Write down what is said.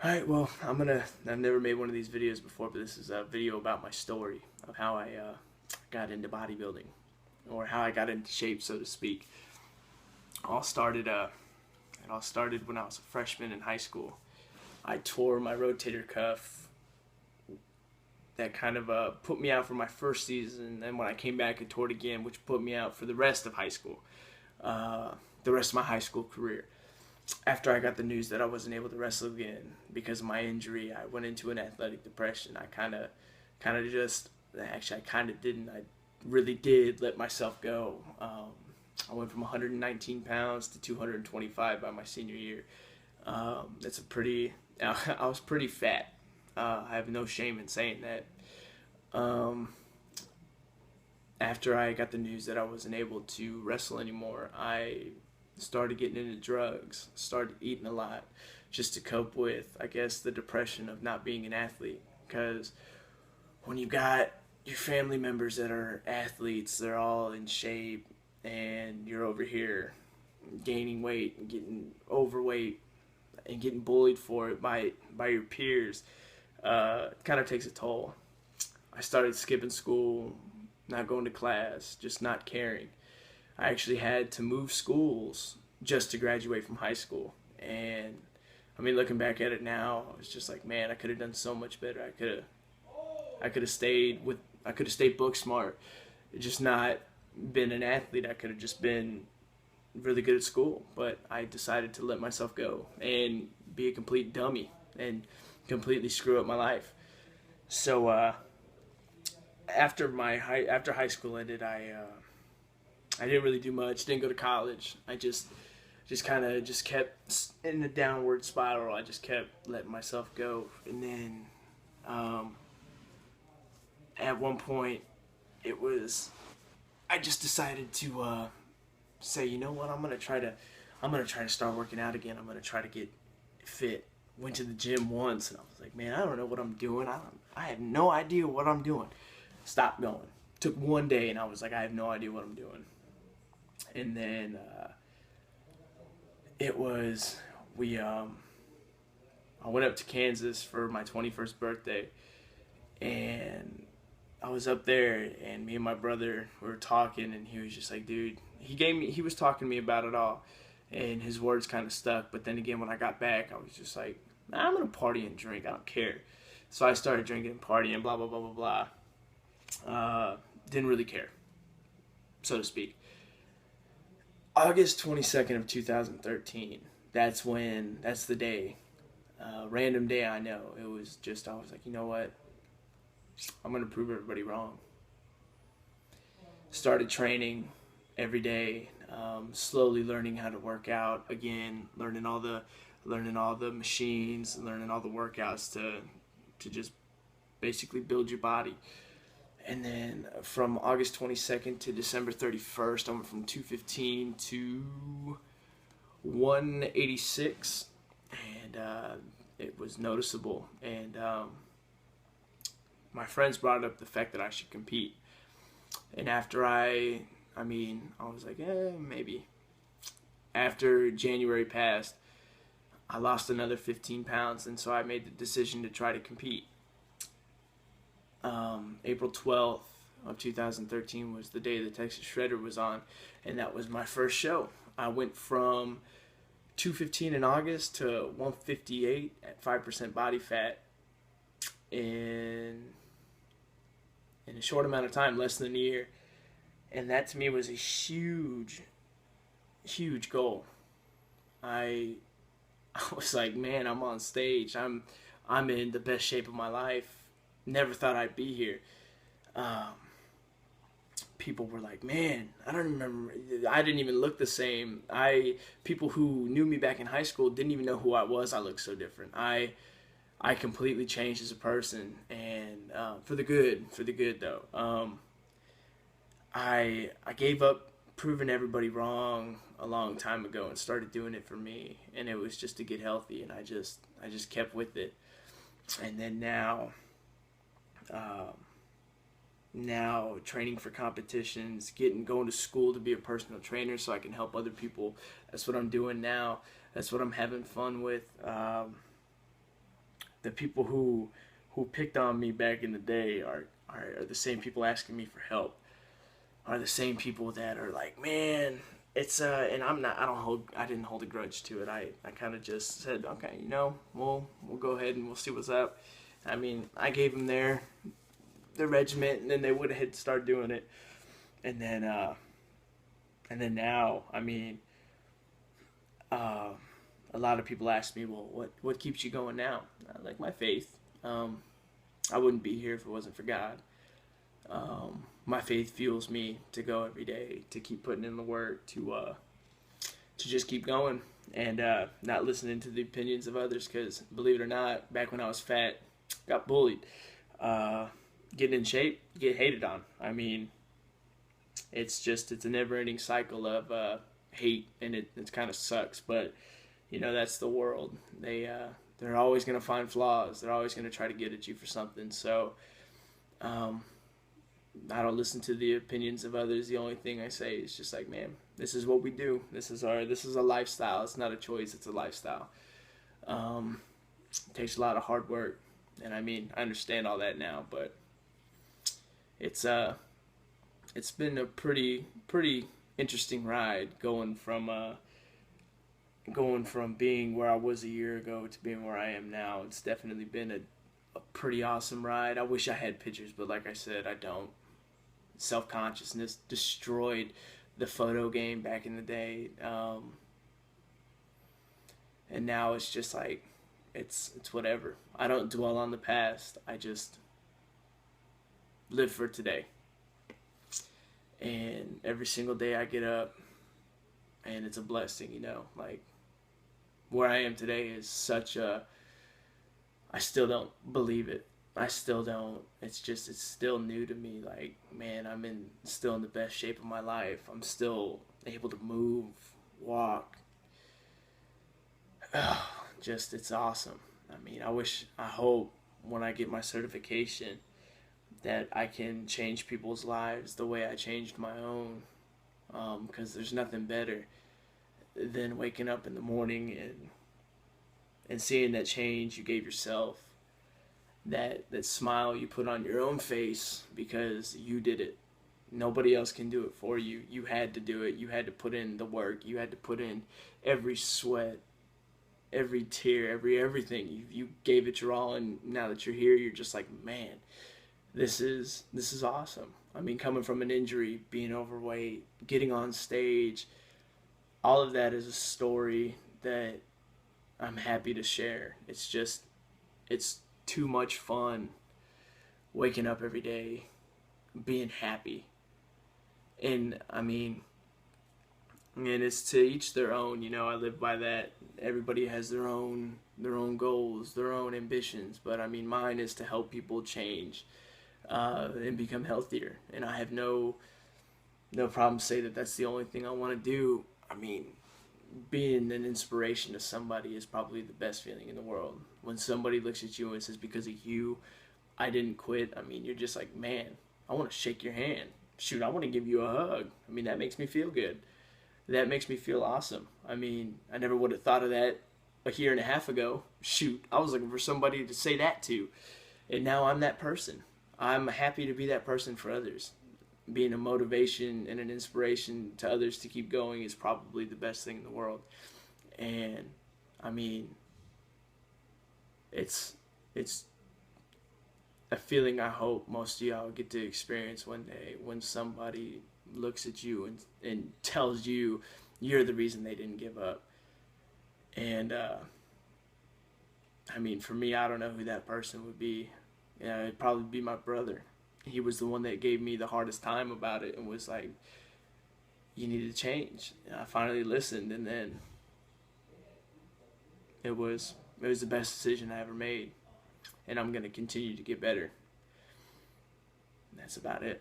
Alright, well, I've never made one of these videos before, but this is a video about my story of how I got into bodybuilding, or how I got into shape, so to speak. All started, it all started when I was a freshman in high school. I tore my rotator cuff. That kind of put me out for my first season, and then when I came back, I tore it again, which put me out for the rest of high school, uh, the rest of my high school career. After I got the news that I wasn't able to wrestle again because of my injury, I went into an athletic depression. Kind of just, actually, I kind of didn't. I really did let myself go. I went from 119 pounds to 225 by my senior year. That's a pretty. I was pretty fat. I have no shame in saying that. Um, After I got the news that I wasn't able to wrestle anymore, I started getting into drugs, started eating a lot just to cope with, I guess, the depression of not being an athlete. Because when you got your family members that are athletes, they're all in shape, and you're over here gaining weight and getting overweight and getting bullied for it by your peers, it kind of takes a toll. I started skipping school, not going to class, just not caring. I actually had to move schools just to graduate from high school. And I mean, looking back at it now, I was just like, man, I could have done so much better. I could have stayed with, I could have stayed book smart, just not been an athlete. I could have just been really good at school, but I decided to let myself go and be a complete dummy and completely screw up my life. So after high school ended, I didn't really do much. Didn't go to college. I just kind of just kept in a downward spiral. I just kept letting myself go, and then um, at one point, it was I just decided to say, you know what, I'm gonna try to start working out again. I'm gonna try to get fit. Went to the gym once, and I was like, man, I don't know what I'm doing. I have no idea what I'm doing. Stopped going. Took one day, and I was like, I have no idea what I'm doing. And then it was we I went up to Kansas for my 21st birthday, and I was up there, and me and my brother were talking, and he was just like, dude, he was talking to me about it all, and his words kind of stuck. But then again, when I got back, I was just like, nah, I'm gonna party and drink. I don't care. So I started drinking and partying, blah blah blah blah blah. Didn't really care, so to speak. August 22nd of 2013. That's the day. Random day, I know. It was just, I was like, you know what? I'm going to prove everybody wrong. Started training every day, slowly learning how to work out again, learning all the machines, learning all the workouts to just basically build your body. And then from August 22nd to December 31st, I went from 215 to 186, and it was noticeable. And my friends brought up the fact that I should compete. And after I was like, maybe. After January passed, I lost another 15 pounds, and so I made the decision to try to compete. April 12th of 2013 was the day the Texas Shredder was on, and that was my first show. I went from 215 in August to 158 at 5% body fat in a short amount of time, less than a year. And that to me was a huge goal. I I was like, man, I'm on stage. I'm in the best shape of my life. Never thought I'd be here. Um, People were like, man, I don't remember. I didn't even look the same. I People who knew me back in high school didn't even know who I was. I looked so different. I completely changed as a person, and for the good. For the good, though. I gave up proving everybody wrong a long time ago and started doing it for me, and it was just to get healthy, and I just kept with it. And then um, now training for competitions, going to school to be a personal trainer so I can help other people. That's what I'm doing now. That's what I'm having fun with. the people who picked on me back in the day are the same people asking me for help, are the same people that are like, man, it's and I didn't hold a grudge to it. I kind of just said, okay, we'll go ahead and we'll see what's up. I mean, I gave them their regiment, and then they would have started doing it, and then now, I mean, a lot of people ask me, well, what keeps you going now? Like my faith. I wouldn't be here if it wasn't for God. My faith fuels me to go every day, to keep putting in the work, to just keep going, and not listening to the opinions of others. Because believe it or not, back when I was fat, got bullied. Getting in shape, get hated on. I mean, it's a never-ending cycle of hate, and it kind of sucks. But that's the world. They're always gonna find flaws. They're always gonna try to get at you for something. So. I don't listen to the opinions of others. The only thing I say is just like, man, this is what we do. This is a lifestyle. It's not a choice. It's a lifestyle. It takes a lot of hard work, and I mean, I understand all that now, but it's been a pretty interesting ride going from being where I was a year ago to being where I am now. It's definitely been a pretty awesome ride. I wish I had pictures, but like I said, I don't. Self-consciousness destroyed the photo game back in the day, and now it's just like it's whatever. I don't dwell on the past. I just live for today, and every single day I get up, and it's a blessing. Like where I am today is I still don't believe it. I still don't. It's still new to me. Like, man, still in the best shape of my life. I'm still able to move, walk. It's awesome. I mean, I hope when I get my certification that I can change people's lives the way I changed my own. Because there's nothing better than waking up in the morning and seeing that change you gave yourself. That smile you put on your own face because you did it. Nobody else can do it for you. You had to do it. You had to put in the work. You had to put in every sweat, every tear, everything. You gave it your all, and now that you're here, you're just like, man, this is awesome. I mean, coming from an injury, being overweight, getting on stage, all of that is a story that I'm happy to share. It's too much fun waking up every day being happy, and I mean, and it's to each their own. I live by that. Everybody has their own goals, their own ambitions, but I mean, mine is to help people change and become healthier, and I have no problem say that that's the only thing I want to do. I mean, being an inspiration to somebody is probably the best feeling in the world. When somebody looks at you and says, because of you, I didn't quit. I mean, you're just like, man, I want to shake your hand. Shoot, I want to give you a hug. I mean, that makes me feel good. That makes me feel awesome. I mean, I never would have thought of that a year and a half ago. Shoot, I was looking for somebody to say that to. And now I'm that person. I'm happy to be that person for others. Being a motivation and an inspiration to others to keep going is probably the best thing in the world. And I mean, it's a feeling I hope most of y'all get to experience one day, when somebody looks at you and tells you you're the reason they didn't give up. And I mean, for me, I don't know who that person would be. It'd probably be my brother. He was the one that gave me the hardest time about it and was like, you need to change. And I finally listened, and then it was the best decision I ever made. And I'm going to continue to get better. And that's about it.